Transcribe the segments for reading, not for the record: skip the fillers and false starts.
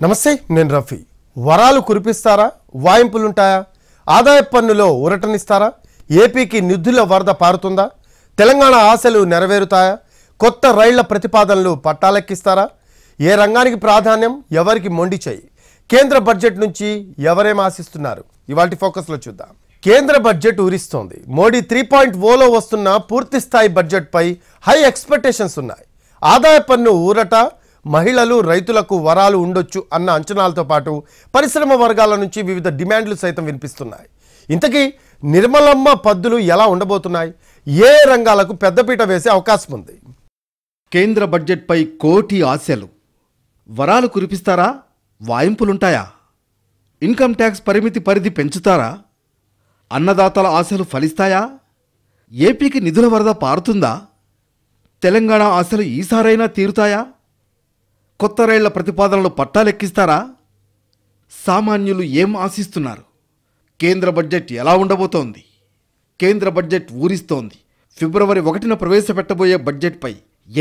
నమస్తే, నేను రఫీ. వరాలు కురిపిస్తారా? వాయింపులుంటాయా? ఆదాయ పన్నులో ఊరటనిస్తారా? ఏపీకి నిధుల వరద పారుతుందా? తెలంగాణ ఆశలు నెరవేరుతాయా? కొత్త రైళ్ల ప్రతిపాదనలు పట్టాలెక్కిస్తారా? ఏ రంగానికి ప్రాధాన్యం, ఎవరికి మొండి చెయ్యి? కేంద్ర బడ్జెట్ నుంచి ఎవరేం ఆశిస్తున్నారు? ఇవాల్టి ఫోకస్లో చూద్దాం. కేంద్ర బడ్జెట్ ఊరిస్తోంది. మోడీ 3.0లో వస్తున్న పూర్తి స్థాయి బడ్జెట్పై హై ఎక్స్పెక్టేషన్స్ ఉన్నాయి. ఆదాయ పన్ను ఊరట, మహిళలు రైతులకు వరాలు ఉండొచ్చు అన్న అంచనాలతో పాటు పరిశ్రమ వర్గాల నుంచి వివిధ డిమాండ్లు సైతం వినిపిస్తున్నాయి. ఇంతకీ నిర్మలమ్మ పద్దులు ఎలా ఉండబోతున్నాయి? ఏ రంగాలకు పెద్దపీట వేసే అవకాశం ఉంది? కేంద్ర బడ్జెట్పై కోటి ఆశలు. వరాలు కురిపిస్తారా? వాయింపులుంటాయా? ఇన్కమ్ ట్యాక్స్ పరిధి పెంచుతారా? అన్నదాతల ఆశలు ఫలిస్తాయా? ఏపీకి నిధుల వరద పారుతుందా? తెలంగాణ ఆశలు ఈసారైనా తీరుతాయా? కొత్త రైళ్ల ప్రతిపాదనలు పట్టాలెక్కిస్తారా? సామాన్యులు ఏం ఆశిస్తున్నారు? కేంద్ర బడ్జెట్ ఎలా ఉండబోతోంది? కేంద్ర బడ్జెట్ ఊరిస్తోంది. ఫిబ్రవరి 1న ప్రవేశపెట్టబోయే బడ్జెట్పై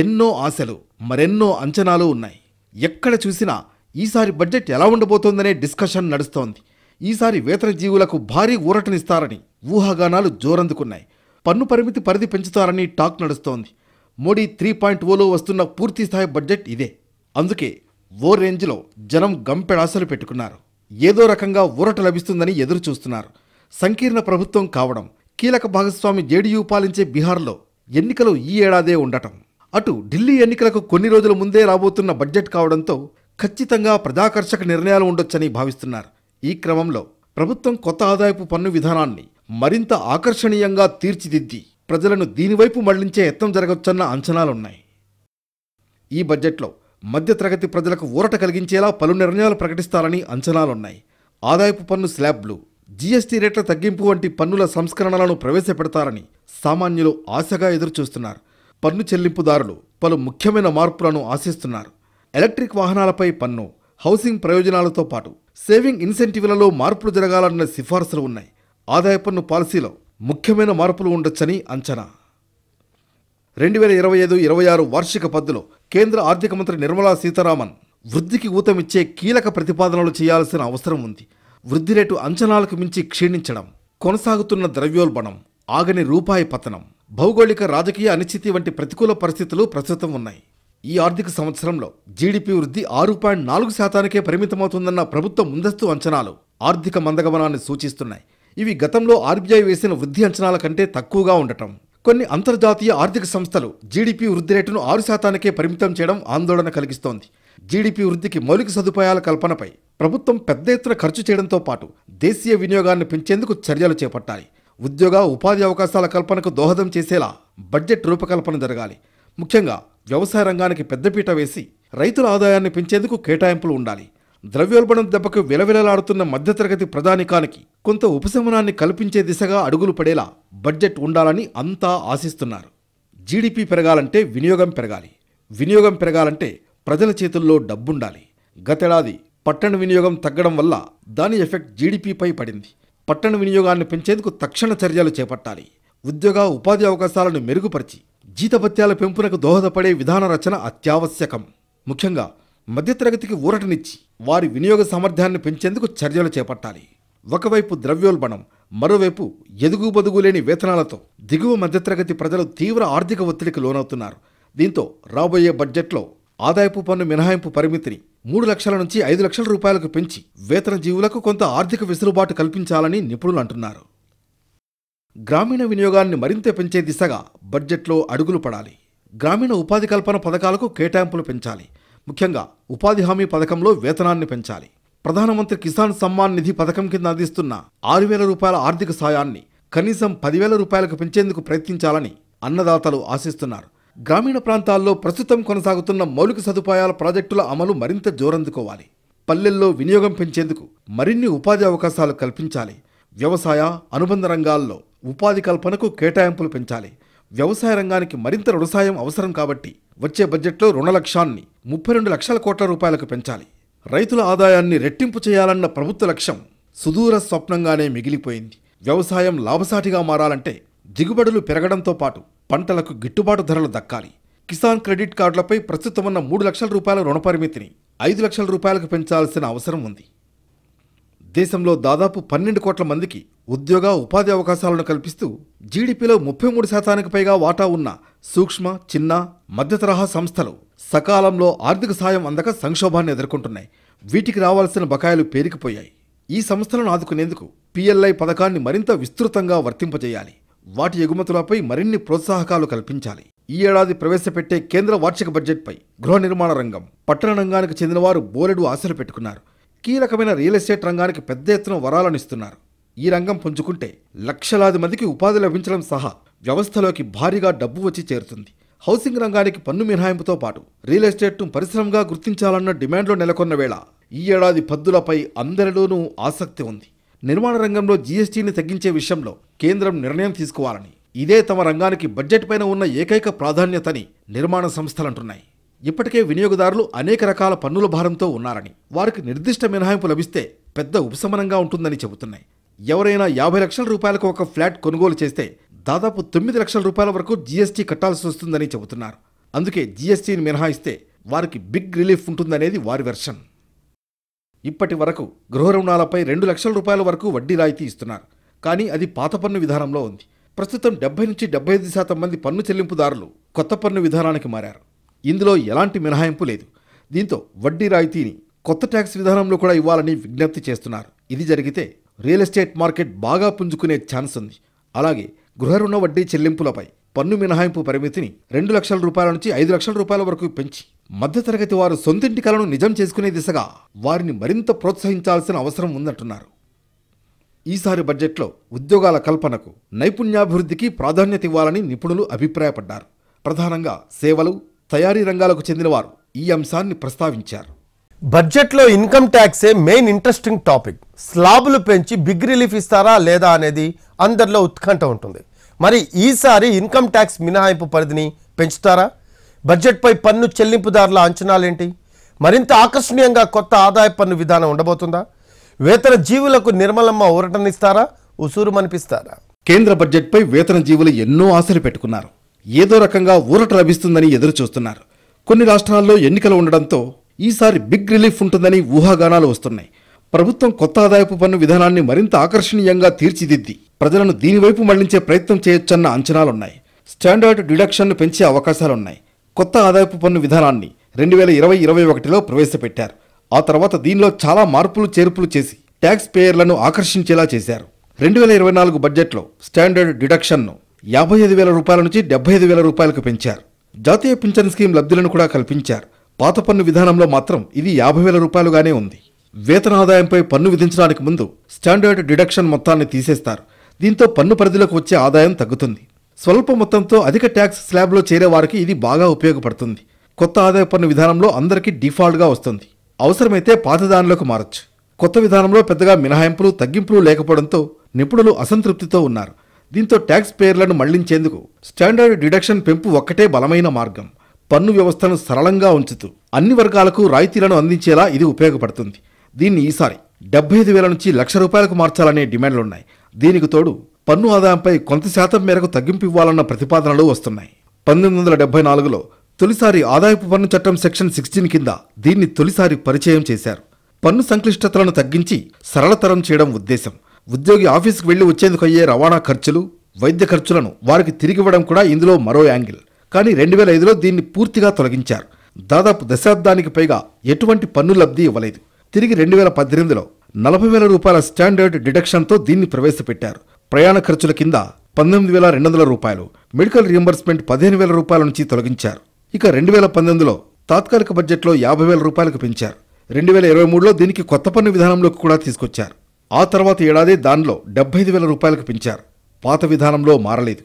ఎన్నో ఆశలు, మరెన్నో అంచనాలు ఉన్నాయి. ఎక్కడ చూసినా ఈసారి బడ్జెట్ ఎలా ఉండబోతోందనే డిస్కషన్ నడుస్తోంది. ఈసారి వేతన జీవులకు భారీ ఊరటనిస్తారని ఊహాగానాలు జోరందుకున్నాయి. పన్ను పరిధి పెంచుతారని టాక్ నడుస్తోంది. మోడీ 3.0లో వస్తున్న పూర్తిస్థాయి బడ్జెట్ ఇదే. అందుకే ఓ రేంజ్లో జనం గంపెడాశలు పెట్టుకున్నారు. ఏదో రకంగా ఊరట లభిస్తుందని ఎదురు చూస్తున్నారు. సంకీర్ణ ప్రభుత్వం కావడం, కీలక భాగస్వామి జేడీయూ పాలించే బీహార్లో ఎన్నికలు ఈ ఏడాదే ఉండటం, అటు ఢిల్లీ ఎన్నికలకు కొన్ని రోజుల ముందే రాబోతున్న బడ్జెట్ కావడంతో ఖచ్చితంగా ప్రజాకర్షక నిర్ణయాలు ఉండొచ్చని భావిస్తున్నారు. ఈ క్రమంలో ప్రభుత్వం కొత్త ఆదాయపు పన్ను విధానాన్ని మరింత ఆకర్షణీయంగా తీర్చిదిద్ది ప్రజలను దీనివైపు మళ్లించే యత్నం జరగొచ్చన్న అంచనాలున్నాయి. ఈ బడ్జెట్లో మధ్యతరగతి ప్రజలకు ఊరట కలిగించేలా పలు నిర్ణయాలు ప్రకటిస్తారని అంచనాలున్నాయి. ఆదాయపు పన్ను స్లాబ్లు, జీఎస్టీ రేట్ల తగ్గింపు వంటి పన్నుల సంస్కరణలను ప్రవేశపెడతారని సామాన్యులు ఆశగా ఎదురుచూస్తున్నారు. పన్ను చెల్లింపుదారులు పలు ముఖ్యమైన మార్పులను ఆశిస్తున్నారు. ఎలక్ట్రిక్ వాహనాలపై పన్ను, హౌసింగ్ ప్రయోజనాలతో పాటు సేవింగ్ ఇన్సెంటివ్లలో మార్పులు జరగాలన్న సిఫార్సులు ఉన్నాయి. ఆదాయ పన్ను పాలసీలో ముఖ్యమైన మార్పులు ఉండొచ్చని అంచనా. 2025-26 వార్షిక పద్దులో కేంద్ర ఆర్థిక మంత్రి నిర్మలా సీతారామన్ వృద్ధికి ఊతమిచ్చే కీలక ప్రతిపాదనలు చేయాల్సిన అవసరం ఉంది. వృద్ధి రేటు అంచనాలకు మించి క్షీణించడం, కొనసాగుతున్న ద్రవ్యోల్బణం, ఆగని రూపాయి పతనం, భౌగోళిక రాజకీయ అనిశ్చితి వంటి ప్రతికూల పరిస్థితులు ప్రస్తుతం ఉన్నాయి. ఈ ఆర్థిక సంవత్సరంలో జీడీపీ వృద్ధి 6.4%కే పరిమితమవుతుందన్న ప్రభుత్వ ముందస్తు అంచనాలు ఆర్థిక మందగమనాన్ని సూచిస్తున్నాయి. ఇవి గతంలో ఆర్బీఐ వేసిన వృద్ధి అంచనాల కంటే తక్కువగా ఉండటం, కొన్ని అంతర్జాతీయ ఆర్థిక సంస్థలు జీడీపీ వృద్ధి రేటును 6%కే పరిమితం చేయడం ఆందోళన కలిగిస్తోంది. జీడీపీ వృద్ధికి మౌలిక సదుపాయాల కల్పనపై ప్రభుత్వం పెద్ద ఎత్తున ఖర్చు చేయడంతో పాటు దేశీయ వినియోగాన్ని పెంచేందుకు చర్యలు చేపట్టాలి. ఉద్యోగ, ఉపాధి అవకాశాల కల్పనకు దోహదం చేసేలా బడ్జెట్ రూపకల్పన జరగాలి. ముఖ్యంగా వ్యవసాయ రంగానికి పెద్దపీట వేసి రైతుల ఆదాయాన్ని పెంచేందుకు కేటాయింపులు ఉండాలి. ద్రవ్యోల్బణం దెబ్బకు విలవిలలాడుతున్న మధ్యతరగతి ప్రజానికానికి కొంత ఉపశమనాన్ని కల్పించే దిశగా అడుగులు పడేలా బడ్జెట్ ఉండాలని అంతా ఆశిస్తున్నారు. జీడీపీ పెరగాలంటే వినియోగం పెరగాలి. వినియోగం పెరగాలంటే ప్రజల చేతుల్లో డబ్బుండాలి. గతేడాది పట్టణ వినియోగం తగ్గడం వల్ల దాని ఎఫెక్ట్ జీడీపీపై పడింది. పట్టణ వినియోగాన్ని పెంచేందుకు తక్షణ చర్యలు చేపట్టాలి. ఉద్యోగ, ఉపాధి అవకాశాలను మెరుగుపరిచి జీతభత్యాల పెంపునకు దోహదపడే విధాన రచన అత్యావశ్యకం. ముఖ్యంగా మధ్యతరగతికి ఊరటనిచ్చి వారి వినియోగ సామర్థ్యాన్ని పెంచేందుకు చర్యలు చేపట్టాలి. ఒకవైపు ద్రవ్యోల్బణం, మరోవైపు ఎదుగుబదుగులేని వేతనాలతో దిగువ మధ్యతరగతి ప్రజలు తీవ్ర ఆర్థిక ఒత్తిడికి లోనవుతున్నారు. దీంతో రాబోయే బడ్జెట్లో ఆదాయపు పన్ను మినహాయింపు పరిమితిని 3 లక్షల నుంచి 5 లక్షల రూపాయలకు పెంచి వేతన జీవులకు కొంత ఆర్థిక వెసులుబాటు కల్పించాలని నిపుణులు అంటున్నారు. గ్రామీణ వినియోగాన్ని మరింత పెంచే దిశగా బడ్జెట్లో అడుగులు పడాలి. గ్రామీణ ఉపాధి కల్పన పథకాలకు కేటాయింపులు పెంచాలి. ముఖ్యంగా ఉపాధి హామీ పథకంలో వేతనాన్ని పెంచాలి. ప్రధానమంత్రి కిసాన్ సమ్మాన్ నిధి పథకం కింద అందిస్తున్న 6,000 రూపాయల ఆర్థిక సాయాన్ని కనీసం 10,000 రూపాయలకు పెంచేందుకు ప్రయత్నించాలని అన్నదాతలు ఆశిస్తున్నారు. గ్రామీణ ప్రాంతాల్లో ప్రస్తుతం కొనసాగుతున్న మౌలిక సదుపాయాల ప్రాజెక్టుల అమలు మరింత జోరందుకోవాలి. పల్లెల్లో వినియోగం పెంచేందుకు మరిన్ని ఉపాధి అవకాశాలు కల్పించాలి. వ్యవసాయ, అనుబంధ రంగాల్లో ఉపాధి కల్పనకు కేటాయింపులు పెంచాలి. వ్యవసాయ రంగానికి మరింత రుణ సాయం అవసరం కాబట్టి వచ్చే బడ్జెట్లో రుణ లక్ష్యాన్ని 32 లక్షల కోట్ల రూపాయలకు పెంచాలి. రైతుల ఆదాయాన్ని రెట్టింపు చేయాలన్న ప్రభుత్వ లక్ష్యం సుదూర స్వప్నంగానే మిగిలిపోయింది. వ్యవసాయం లాభసాటిగా మారాలంటే దిగుబడులు పెరగడంతో పాటు పంటలకు గిట్టుబాటు ధరలు దక్కాలి. కిసాన్ క్రెడిట్ కార్డులపై ప్రస్తుతం ఉన్న 3 లక్షల రూపాయల రుణ పరిమితిని 5 లక్షల రూపాయలకు పెంచాల్సిన అవసరం ఉంది. దేశంలో దాదాపు 12 కోట్ల మందికి ఉద్యోగ ఉపాధి అవకాశాలను కల్పిస్తూ జీడీపీలో 33% పైగా వాటా ఉన్న సూక్ష్మ, చిన్న, మధ్యతరహా సంస్థలు సకాలంలో ఆర్థిక సాయం అందక సంక్షోభాన్ని ఎదుర్కొంటున్నాయి. వీటికి రావాల్సిన బకాయిలు పేరుకుపోయాయి. ఈ సంస్థలను ఆదుకునేందుకు PLI పథకాన్ని మరింత విస్తృతంగా వర్తింపజేయాలి. వాటి ఎగుమతులపై మరిన్ని ప్రోత్సాహకాలు కల్పించాలి. ఈ ఏడాది ప్రవేశపెట్టే కేంద్ర వార్షిక బడ్జెట్పై గృహ నిర్మాణ రంగం, పట్టణ రంగానికి చెందినవారు బోలెడు ఆశలు పెట్టుకున్నారు. కీలకమైన రియల్ ఎస్టేట్ రంగానికి పెద్ద ఎత్తున వరాలనిస్తున్నారు. ఈ రంగం పుంజుకుంటే లక్షలాది మందికి ఉపాధి లభించడం సహా వ్యవస్థలోకి భారీగా డబ్బు వచ్చి చేరుతుంది. హౌసింగ్ రంగానికి పన్ను మినహాయింపుతో పాటు రియల్ ఎస్టేట్ను పరిశ్రమగా గుర్తించాలన్న డిమాండ్లో నెలకొన్న వేళ ఈ ఏడాది పద్దులపై అందరిలోనూ ఆసక్తి ఉంది. నిర్మాణ రంగంలో GSTని తగ్గించే విషయంలో కేంద్రం నిర్ణయం తీసుకోవాలని, ఇదే తమ రంగానికి బడ్జెట్ పైన ఉన్న ఏకైక ప్రాధాన్యతని నిర్మాణ సంస్థలంటున్నాయి. ఇప్పటికే వినియోగదారులు అనేక రకాల పన్నుల భారంతో ఉన్నారని, వారికి నిర్దిష్ట మినహాయింపు లభిస్తే పెద్ద ఉపశమనంగా ఉంటుందని చెబుతున్నాయి. ఎవరైనా 50 లక్షల రూపాయలకు ఒక ఫ్లాట్ కొనుగోలు చేస్తే దాదాపు 9 లక్షల రూపాయల వరకు GST కట్టాల్సి వస్తుందని చెబుతున్నారు. అందుకే GSTని మినహాయిస్తే వారికి బిగ్ రిలీఫ్ ఉంటుందనేది వారి వెర్షన్. ఇప్పటి వరకు గృహ రుణాలపై 2 లక్షల రూపాయల వరకు వడ్డీ రాయితీ ఇస్తున్నారు. కానీ అది పాత పన్ను విధానంలో ఉంది. ప్రస్తుతం 70 నుంచి 75% మంది పన్ను చెల్లింపుదారులు కొత్త పన్ను విధానానికి మారారు. ఇందులో ఎలాంటి మినహాయింపు లేదు. దీంతో వడ్డీ రాయితీని కొత్త ట్యాక్స్ విధానంలో కూడా ఇవ్వాలని విజ్ఞప్తి చేస్తున్నారు. ఇది జరిగితే రియల్ ఎస్టేట్ మార్కెట్ బాగా పుంజుకునే ఛాన్స్ ఉంది. అలాగే గృహ రుణ వడ్డీ చెల్లింపులపై పన్ను మినహాయింపు పరిమితిని 2 లక్షల రూపాయల నుంచి 5 లక్షల రూపాయల వరకు పెంచి మధ్యతరగతి వారు సొంతింటి కలను నిజం చేసుకునే దిశగా వారిని మరింత ప్రోత్సహించాల్సిన అవసరం ఉందంటున్నారు. ఈసారి బడ్జెట్లో ఉద్యోగాల కల్పనకు, నైపుణ్యాభివృద్ధికి ప్రాధాన్యత ఇవ్వాలని నిపుణులు అభిప్రాయపడ్డారు. ప్రధానంగా సేవలు, తయారీ రంగాలకు చెందినవారు ఈ అంశాన్ని ప్రస్తావించారు. బడ్జెట్లో ఇన్కమ్ ట్యాక్సే మెయిన్ ఇంట్రెస్టింగ్ టాపిక్. స్లాబులు పెంచి బిగ్ రిలీఫ్ ఇస్తారా లేదా అనేది అందరిలో ఉత్కంఠ ఉంటుంది. మరి ఈసారి ఇన్కమ్ ట్యాక్స్ మినహాయింపు పరిధిని పెంచుతారా? బడ్జెట్పై పన్ను చెల్లింపుదారుల అంచనాలేంటి? మరింత ఆకర్షణీయంగా కొత్త ఆదాయ పన్ను విధానం ఉండబోతుందా? వేతన జీవులకు నిర్మలమ్మ ఊరటనిస్తారా, ఉసూరుమనిపిస్తారా? కేంద్ర బడ్జెట్పై వేతన జీవులు ఎన్నో ఆశలు పెట్టుకున్నారు. ఏదో రకంగా ఊరట లభిస్తుందని ఎదురు చూస్తున్నారు. కొన్ని రాష్ట్రాల్లో ఎన్నికలు ఉండడంతో ఈసారి బిగ్ రిలీఫ్ ఉంటుందని ఊహాగానాలు వస్తున్నాయి. ప్రభుత్వం కొత్త ఆదాయపు పన్ను విధానాన్ని మరింత ఆకర్షణీయంగా తీర్చిదిద్ది ప్రజలను దీనివైపు మళ్లించే ప్రయత్నం చేయొచ్చన్న అంచనాలున్నాయి. స్టాండర్డ్ డిడక్షన్ను పెంచే అవకాశాలున్నాయి. కొత్త ఆదాయపు పన్ను విధానాన్ని 2020-21లో ప్రవేశపెట్టారు. ఆ తర్వాత దీనిలో చాలా మార్పులు చేర్పులు చేసి ట్యాక్స్ పేయర్లను ఆకర్షించేలా చేశారు. 2024 బడ్జెట్లో స్టాండర్డ్ డిడక్షన్ను 55,000 రూపాయల నుంచి 75,000 రూపాయలకు పెంచారు. జాతీయ పింఛన్ స్కీమ్ లబ్ధులను కూడా కల్పించారు. పాత పన్ను విధానంలో మాత్రం ఇది 50,000 రూపాయలుగానే ఉంది. వేతన ఆదాయంపై పన్ను విధించడానికి ముందు స్టాండర్డ్ డిడక్షన్ మొత్తాన్ని తీసేస్తారు. దీంతో పన్ను పరిధిలోకి వచ్చే ఆదాయం తగ్గుతుంది. స్వల్ప మొత్తంతో అధిక ట్యాక్స్ స్లాబ్లో చేరే వారికి ఇది బాగా ఉపయోగపడుతుంది. కొత్త ఆదాయ పన్ను విధానంలో అందరికీ డిఫాల్ట్గా వస్తుంది. అవసరమైతే పాత దానిలోకి మారచ్చు. కొత్త విధానంలో పెద్దగా మినహాయింపులు, తగ్గింపులు లేకపోవడంతో నిపుణులు అసంతృప్తితో ఉన్నారు. దీంతో ట్యాక్స్ పేయర్లను మళ్లించేందుకు స్టాండర్డ్ డిడక్షన్ పెంపు ఒక్కటే బలమైన మార్గం. పన్ను వ్యవస్థను సరళంగా ఉంచుతూ అన్ని వర్గాలకు రాయితీలను అందించేలా ఇది ఉపయోగపడుతుంది. దీన్ని ఈసారి 75,000 నుంచి 1,00,000 రూపాయలకు మార్చాలనే డిమాండ్లున్నాయి. దీనికి తోడు పన్ను ఆదాయంపై కొంత శాతం మేరకు తగ్గింపు ఇవ్వాలన్న ప్రతిపాదనలు వస్తున్నాయి. 1974లో తొలిసారి ఆదాయపు పన్ను చట్టం సెక్షన్ 16 కింద దీన్ని తొలిసారి పరిచయం చేశారు. పన్ను సంక్లిష్టతలను తగ్గించి సరళతరం చేయడం ఉద్దేశం. ఉద్యోగి ఆఫీసుకు వెళ్లి వచ్చేందుకు అయ్యే రవాణా ఖర్చులు, వైద్య ఖర్చులను వారికి తిరిగివ్వడం కూడా ఇందులో మరో యాంగిల్. కానీ 2005లో దీన్ని పూర్తిగా తొలగించారు. దాదాపు దశాబ్దానికి పైగా ఎటువంటి పన్ను లబ్ధి ఇవ్వలేదు. తిరిగి 2018లో 40,000 రూపాయల స్టాండర్డ్ డిడక్షన్తో దీన్ని ప్రవేశపెట్టారు. ప్రయాణ ఖర్చుల కింద 19,200 రూపాయలు, మెడికల్ రియంబర్స్మెంట్ 15,000 రూపాయల నుంచి తొలగించారు. ఇక 2019లో తాత్కాలిక బడ్జెట్లో 50,000 రూపాయలకు పెంచారు. 2023లో దీనికి కొత్త పన్ను విధానంలోకి కూడా తీసుకొచ్చారు. ఆ తర్వాత ఏడాది దానిలో 75,000 రూపాయలకు పెంచారు. పాత విధానంలో మారలేదు.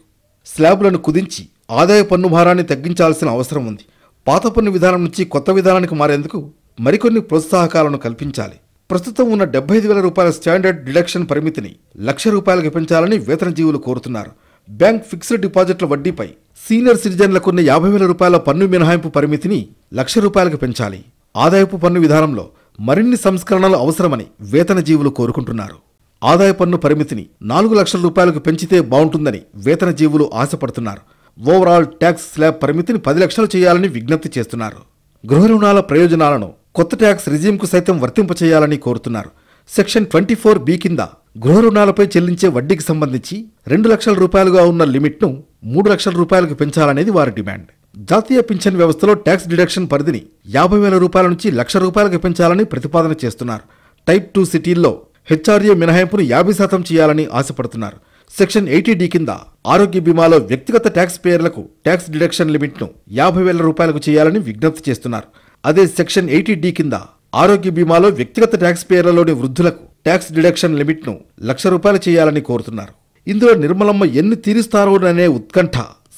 స్లాబ్లను కుదించి ఆదాయ పన్ను భారాన్ని తగ్గించాల్సిన అవసరం ఉంది. పాత పన్ను విధానం నుంచి కొత్త విధానానికి మారేందుకు మరికొన్ని ప్రోత్సాహకాలను కల్పించాలి. ప్రస్తుతం ఉన్న 75,000 రూపాయల స్టాండర్డ్ డిడక్షన్ పరిమితిని 1,00,000 రూపాయలకు పెంచాలని వేతన జీవులు కోరుతున్నారు. బ్యాంక్ ఫిక్స్డ్ డిపాజిట్ల వడ్డీపై సీనియర్ సిటిజన్లకున్న 50,000 రూపాయల పన్ను మినహాయింపు పరిమితిని 1,00,000 రూపాయలకు పెంచాలి. ఆదాయపు పన్ను విధానంలో మరిన్ని సంస్కరణలు అవసరమని వేతన జీవులు కోరుకుంటున్నారు. ఆదాయ పన్ను పరిమితిని 4 లక్షల రూపాయలకు పెంచితే బాగుంటుందని వేతన జీవులు ఆశపడుతున్నారు. ఓవరాల్ ట్యాక్స్ స్లాబ్ పరిమితిని 10 లక్షలు చేయాలని విజ్ఞప్తి చేస్తున్నారు. గృహ రుణాల ప్రయోజనాలను కొత్త ట్యాక్స్ రిజీమ్కు సైతం వర్తింపచేయాలని కోరుతున్నారు. సెక్షన్ 24B కింద గృహ రుణాలపై చెల్లించే వడ్డీకి సంబంధించి 2 లక్షల రూపాయలుగా ఉన్న లిమిట్ను 3 లక్షల రూపాయలకు పెంచాలనేది వారి డిమాండ్. జాతీయ పింఛన్ వ్యవస్థలో ట్యాక్స్ డిడక్షన్ పరిధిని 50,000 రూపాయల నుంచి 1,00,000 రూపాయలకు పెంచాలని ప్రతిపాదన చేస్తున్నారు. టైప్ 2 సిటీల్లో హెచ్ఆర్ఏ మినహాయింపును 50% చేయాలని ఆశపడుతున్నారు. సెక్షన్ 80D కింద ఆరోగ్య బీమాలో వ్యక్తిగత ట్యాక్స్ పేయర్లకు ట్యాక్స్ డిడక్షన్ లిమిట్ను 50,000 రూపాయలకు చేయాలని విజ్ఞప్తి చేస్తున్నారు. అదే సెక్షన్ 80D కింద ఆరోగ్య బీమాలో వ్యక్తిగత ట్యాక్స్ పేయర్లలోని వృద్ధులకు ట్యాక్స్ డిడక్షన్ లిమిట్ను 1,00,000 రూపాయలు చేయాలని కోరుతున్నారు. ఇందులో నిర్మలమ్మ ఎన్ని తీరుస్తారోననే ఉత్కంఠ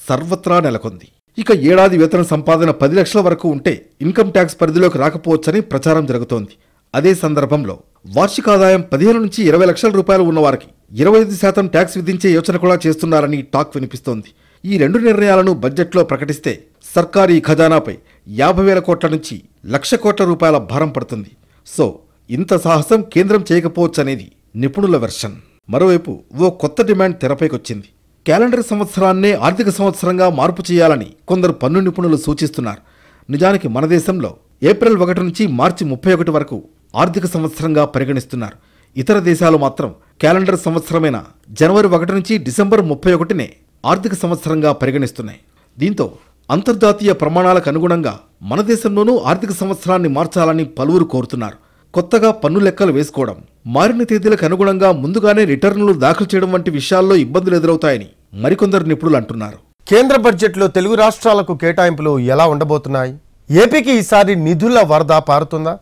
సర్వత్రా నెలకొంది. ఇక ఏడాది వేతన సంపాదన 10 లక్షల వరకు ఉంటే ఇన్కమ్ ట్యాక్స్ పరిధిలోకి రాకపోవచ్చని ప్రచారం జరుగుతోంది. అదే సందర్భంలో వార్షిక ఆదాయం 15 నుంచి 20 లక్షల రూపాయలు ఉన్నవారికి 25% ట్యాక్స్ విధించే యోచన కూడా చేస్తున్నారని టాక్ వినిపిస్తోంది. ఈ 2 నిర్ణయాలను బడ్జెట్లో ప్రకటిస్తే సర్కారీ ఖజానాపై 50,000 కోట్ల నుంచి 1,00,000 కోట్ల రూపాయల భారం పడుతుంది. సో ఇంత సాహసం కేంద్రం చేయకపోవచ్చనేది నిపుణుల వెర్షన్. మరోవైపు ఓ కొత్త డిమాండ్ తెరపైకొచ్చింది. క్యాలెండర్ సంవత్సరాన్నే ఆర్థిక సంవత్సరంగా మార్పు చేయాలని కొందరు పన్ను నిపుణులు సూచిస్తున్నారు. నిజానికి మన దేశంలో ఏప్రిల్ 1 నుంచి మార్చి 31 వరకు ఆర్థిక సంవత్సరంగా పరిగణిస్తున్నారు. ఇతర దేశాలు మాత్రం క్యాలెండర్ సంవత్సరమైన జనవరి 1 నుంచి డిసెంబర్ 31నే ఆర్థిక సంవత్సరంగా పరిగణిస్తున్నాయి. దీంతో అంతర్జాతీయ ప్రమాణాలకు అనుగుణంగా మన దేశంలోనూ ఆర్థిక సంవత్సరాన్ని మార్చాలని పలువురు కోరుతున్నారు. కొత్తగా పన్ను లెక్కలు వేసుకోవడం, మారిన తేదీలకు అనుగుణంగా ముందుగానే రిటర్నులు దాఖలు చేయడం వంటి విషయాల్లో ఇబ్బందులు ఎదురవుతాయని మరికొందరు నిపుణులు అంటున్నారు. కేంద్ర బడ్జెట్లో తెలుగు రాష్ట్రాలకు కేటాయింపులు ఎలా ఉండబోతున్నాయి? ఏపీకి ఈసారి నిధుల వరద పారుతుందా?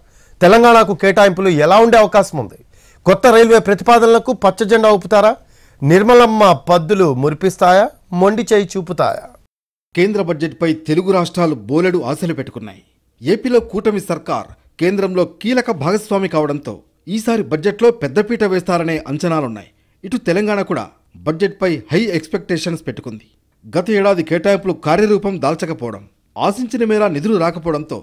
తెలంగాణకు కేటాయింపులు ఎలా ఉండే అవకాశం ఉంది? కొత్త రైల్వే ప్రతిపాదనలకు పచ్చజెండా ఊపుతారా? నిర్మలమ్మ పద్దులు మురిపిస్తాయా? మొండి చేయి చూపుతాయా? కేంద్ర బడ్జెట్పై తెలుగు రాష్ట్రాలు బోలెడు ఆశలు పెట్టుకున్నాయి. ఏపీలో కూటమి సర్కార్ కేంద్రంలో కీలక భాగస్వామి కావడంతో ఈసారి బడ్జెట్లో పెద్దపీట వేస్తారనే అంచనాలున్నాయి. ఇటు తెలంగాణ కూడా బడ్జెట్పై హై ఎక్స్పెక్టేషన్స్ పెట్టుకుంది. గత ఏడాది కేటాయింపులు కార్యరూపం దాల్చకపోవడం, ఆశించిన మేర నిధులు రాకపోవడంతో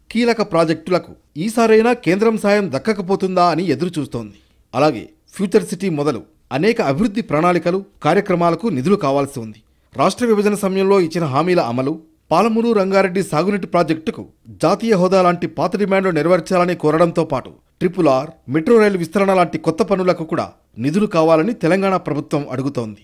కీలక ప్రాజెక్టులకు ఈసారైనా కేంద్రం సాయం దక్కకపోతుందా అని ఎదురుచూస్తోంది. అలాగే ఫ్యూచర్ సిటీ మొదలు అనేక అభివృద్ధి ప్రణాళికలు, కార్యక్రమాలకు నిధులు కావాల్సి ఉంది. రాష్ట్ర విభజన సమయంలో ఇచ్చిన హామీల అమలు, పాలమూరు రంగారెడ్డి సాగునీటి ప్రాజెక్టుకు జాతీయ హోదా లాంటి పాత డిమాండ్లు నెరవేర్చాలని కోరడంతో పాటు RRR, మెట్రో రైలు విస్తరణ లాంటి కొత్త పనులకు కూడా నిధులు కావాలని తెలంగాణ ప్రభుత్వం అడుగుతోంది.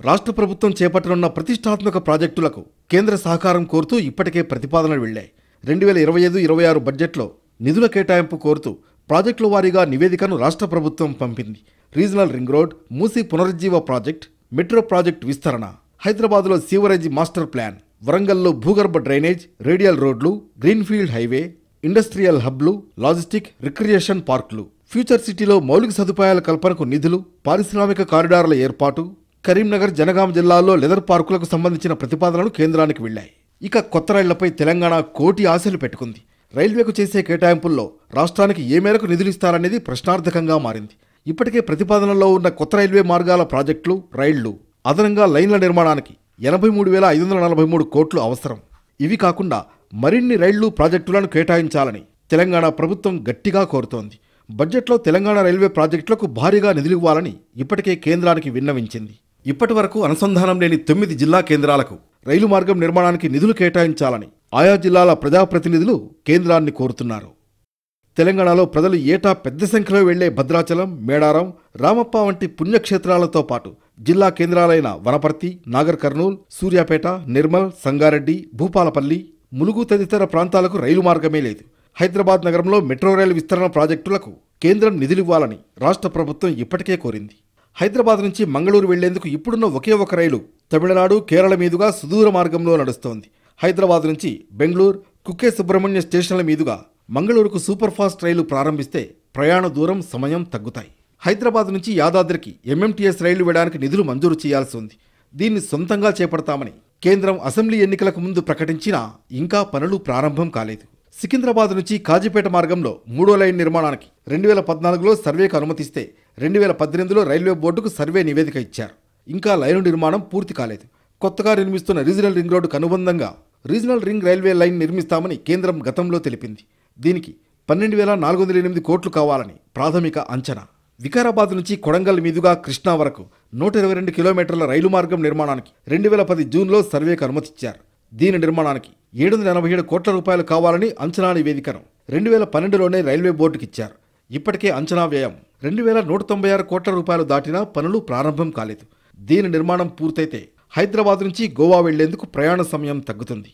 రాష్ట్ర ప్రభుత్వం చేపట్టనున్న ప్రతిష్టాత్మక ప్రాజెక్టులకు కేంద్ర సహకారం కోరుతూ ఇప్పటికే ప్రతిపాదనలు వెళ్లాయి. 2025-26 బడ్జెట్లో నిధుల కేటాయింపు కోరుతూ ప్రాజెక్టుల వారీగా నివేదికను రాష్ట్ర ప్రభుత్వం పంపింది. రీజనల్ రింగ్ రోడ్, మూసీ పునరుజ్జీవ ప్రాజెక్ట్, మెట్రో ప్రాజెక్టు విస్తరణ, హైదరాబాద్లో సీవరేజ్ మాస్టర్ ప్లాన్, వరంగల్లో భూగర్భ డ్రైనేజ్, రేడియల్ రోడ్లు, గ్రీన్ఫీల్డ్ హైవే, ఇండస్ట్రియల్ హబ్లు, లాజిస్టిక్, రిక్రియేషన్ పార్కులు, ఫ్యూచర్ సిటీలో మౌలిక సదుపాయాల కల్పనకు నిధులు, పారిశ్రామిక కారిడార్ల ఏర్పాటు, కరీంనగర్, జనగాం జిల్లాల్లో లెదర్ పార్కులకు సంబంధించిన ప్రతిపాదనలు కేంద్రానికి వెళ్లాయి. ఇక కొత్త రైళ్లపై తెలంగాణ కోటి ఆశలు పెట్టుకుంది. రైల్వేకు చేసే కేటాయింపుల్లో రాష్ట్రానికి ఏ మేరకు నిధులు ఇస్తారనేది ప్రశ్నార్థకంగా మారింది. ఇప్పటికే ప్రతిపాదనలో ఉన్న కొత్త రైల్వే మార్గాల ప్రాజెక్టులు, రైళ్లు, అదనంగా లైన్ల నిర్మాణానికి 83,543 కోట్లు అవసరం. ఇవి కాకుండా మరిన్ని రైళ్లు, ప్రాజెక్టులను కేటాయించాలని తెలంగాణ ప్రభుత్వం గట్టిగా కోరుతోంది. బడ్జెట్లో తెలంగాణ రైల్వే ప్రాజెక్టులకు భారీగా నిధులు ఇవ్వాలని ఇప్పటికే కేంద్రానికి విన్నవించింది. ఇప్పటి వరకు అనుసంధానం లేని 9 జిల్లా కేంద్రాలకు రైలు మార్గం నిర్మాణానికి నిధులు కేటాయించాలని ఆయా జిల్లాల ప్రజాప్రతినిధులు కేంద్రాన్ని కోరుతున్నారు. తెలంగాణలో ప్రజలు ఏటా పెద్ద సంఖ్యలో వెళ్లే భద్రాచలం, మేడారం, రామప్ప వంటి పుణ్యక్షేత్రాలతో పాటు జిల్లా కేంద్రాలైన వనపర్తి, నాగర్ కర్నూల్, సూర్యాపేట, నిర్మల్, సంగారెడ్డి, భూపాలపల్లి, ములుగు తదితర ప్రాంతాలకు రైలు మార్గమే లేదు. హైదరాబాద్ నగరంలో మెట్రో రైలు విస్తరణ ప్రాజెక్టులకు కేంద్రం నిధులివ్వాలని రాష్ట్ర ప్రభుత్వం ఇప్పటికే కోరింది. హైదరాబాద్ నుంచి మంగళూరు వెళ్లేందుకు ఇప్పుడున్న ఒకే ఒక రైలు తమిళనాడు, కేరళ మీదుగా సుదూర మార్గంలో నడుస్తోంది. హైదరాబాద్ నుంచి బెంగళూరు, కుక్కే సుబ్రహ్మణ్య స్టేషన్ల మీదుగా మంగళూరుకు సూపర్ ఫాస్ట్ రైలు ప్రారంభిస్తే ప్రయాణ దూరం, సమయం తగ్గుతాయి. హైదరాబాద్ నుంచి యాదాద్రికి MMTS రైలు వేయడానికి నిధులు మంజూరు చేయాల్సి ఉంది. దీన్ని సొంతంగా చేపడతామని కేంద్రం అసెంబ్లీ ఎన్నికలకు ముందు ప్రకటించినా ఇంకా పనులు ప్రారంభం కాలేదు. సికింద్రాబాద్ నుంచి కాజీపేట మార్గంలో 3వ లైన్ నిర్మాణానికి 2014లో సర్వేకు అనుమతిస్తే 2018లో రైల్వే బోర్డుకు సర్వే నివేదిక ఇచ్చారు. ఇంకా లైను నిర్మాణం పూర్తి కాలేదు. కొత్తగా నిర్మిస్తున్న రీజనల్ రింగ్ రోడ్డుకు అనుబంధంగా రీజనల్ రింగ్ రైల్వే లైన్ నిర్మిస్తామని కేంద్రం గతంలో తెలిపింది. దీనికి 12,408 కోట్లు కావాలని ప్రాథమిక అంచనా. వికారాబాద్ నుంచి కొడంగల్ మీదుగా కృష్ణా వరకు 122 కిలోమీటర్ల రైలు మార్గం నిర్మాణానికి 2010 జూన్లో సర్వేకు అనుమతిచ్చారు. దీని నిర్మాణానికి 787 కోట్ల రూపాయలు కావాలని అంచనా నివేదికను 2012లోనే రైల్వే బోర్డుకి ఇచ్చారు. ఇప్పటికే అంచనా వ్యయం 2196 కోట్ల రూపాయలు దాటినా పనులు ప్రారంభం కాలేదు. దీని నిర్మాణం పూర్తయితే హైదరాబాద్ నుంచి గోవా వెళ్లేందుకు ప్రయాణ సమయం తగ్గుతుంది.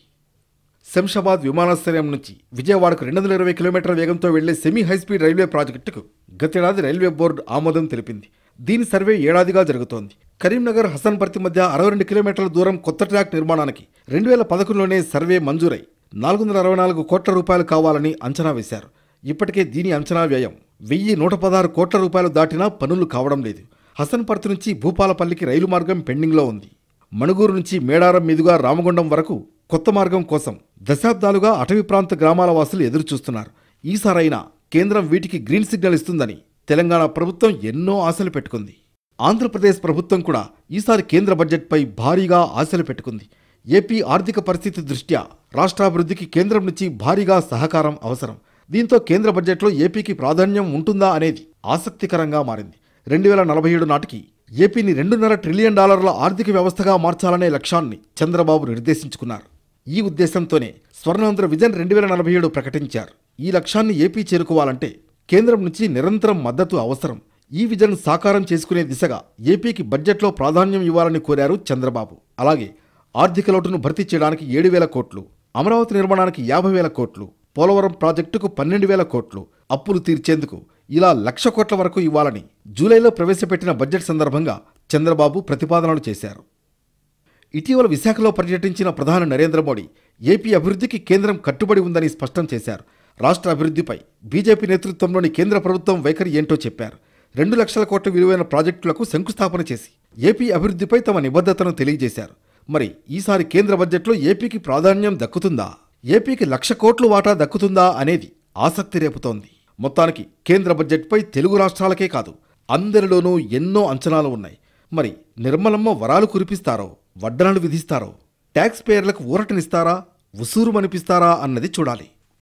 శంషాబాద్ విమానాశ్రయం నుంచి విజయవాడకు 220 కిలోమీటర్ల వేగంతో వెళ్లే సెమీ హైస్పీడ్ రైల్వే ప్రాజెక్టుకు గతేడాది రైల్వే బోర్డు ఆమోదం తెలిపింది. దీని సర్వే ఏడాదిగా జరుగుతోంది. కరీంనగర్ హసన్పర్తి మధ్య 62 కిలోమీటర్ల దూరం కొత్త ట్రాక్ నిర్మాణానికి 2011లోనే సర్వే మంజూరై 464 కోట్ల రూపాయలు కావాలని అంచనా వేశారు. ఇప్పటికే దీని అంచనా వ్యయం 1116 కోట్ల రూపాయలు దాటినా పనులు కావడం లేదు. హసన్పర్తి నుంచి భూపాలపల్లికి రైలు మార్గం పెండింగ్లో ఉంది. మణుగూరు నుంచి మేడారం మీదుగా రామగుండం వరకు కొత్త మార్గం కోసం దశాబ్దాలుగా అటవీ ప్రాంత గ్రామాల వాసులు ఎదురుచూస్తున్నారు. ఈసారైనా కేంద్రం వీటికి గ్రీన్ సిగ్నల్ ఇస్తుందని తెలంగాణ ప్రభుత్వం ఎన్నో ఆశలు పెట్టుకుంది. ఆంధ్రప్రదేశ్ ప్రభుత్వం కూడా ఈసారి కేంద్ర బడ్జెట్పై భారీగా ఆశలు పెట్టుకుంది. ఏపీ ఆర్థిక పరిస్థితి దృష్ట్యా రాష్ట్రాభివృద్ధికి కేంద్రం నుంచి భారీగా సహకారం అవసరం. దీంతో కేంద్ర బడ్జెట్లో ఏపీకి ప్రాధాన్యం ఉంటుందా అనేది ఆసక్తికరంగా మారింది. 2047 నాటికి ఏపీని $2.5 ట్రిలియన్ ఆర్థిక వ్యవస్థగా మార్చాలనే లక్ష్యాన్ని చంద్రబాబు నిర్దేశించుకున్నారు. ఈ ఉద్దేశంతోనే స్వర్ణాంధ్ర విజన్ 2047 ప్రకటించారు. ఈ లక్ష్యాన్ని ఏపీ చేరుకోవాలంటే కేంద్రం నుంచి నిరంతరం మద్దతు అవసరం. ఈ విజన్ సాకారం చేసుకునే దిశగా ఏపీకి బడ్జెట్లో ప్రాధాన్యం ఇవ్వాలని కోరారు చంద్రబాబు. అలాగే ఆర్థిక లోటును భర్తీ చేయడానికి 7,000 కోట్లు, అమరావతి నిర్మాణానికి 50,000 కోట్లు, పోలవరం ప్రాజెక్టుకు 12,000 కోట్లు, అప్పులు తీర్చేందుకు ఇలా 1,00,000 కోట్ల వరకు ఇవ్వాలని జూలైలో ప్రవేశపెట్టిన బడ్జెట్ సందర్భంగా చంద్రబాబు ప్రతిపాదనలు చేశారు. ఇటీవల విశాఖలో పర్యటించిన ప్రధాని నరేంద్ర మోడీ ఏపీ అభివృద్ధికి కేంద్రం కట్టుబడి ఉందని స్పష్టం చేశారు. రాష్ట్ర అభివృద్ధిపై బీజేపీ నేతృత్వంలోని కేంద్ర ప్రభుత్వం వైఖరి ఏంటో చెప్పారు. 2 లక్షల కోట్ల విలువైన ప్రాజెక్టులకు శంకుస్థాపన చేసి ఏపీ అభివృద్ధిపై తమ నిబద్ధతను తెలియజేశారు. మరి ఈసారి కేంద్ర బడ్జెట్లో ఏపీకి ప్రాధాన్యం దక్కుతుందా, ఏపీకి 1,00,000 కోట్లు వాటా దక్కుతుందా అనేది ఆసక్తి రేపుతోంది. మొత్తానికి కేంద్ర బడ్జెట్పై తెలుగు రాష్ట్రాలకే కాదు అందరిలోనూ ఎన్నో అంచనాలు ఉన్నాయి. మరి నిర్మలమ్మ వరాలు కురిపిస్తారో, వడ్డనలు విధిస్తారో, ట్యాక్స్ పేయర్లకు ఊరటనిస్తారా, ఉసూరుమనిపిస్తారా అన్నది చూడాలి.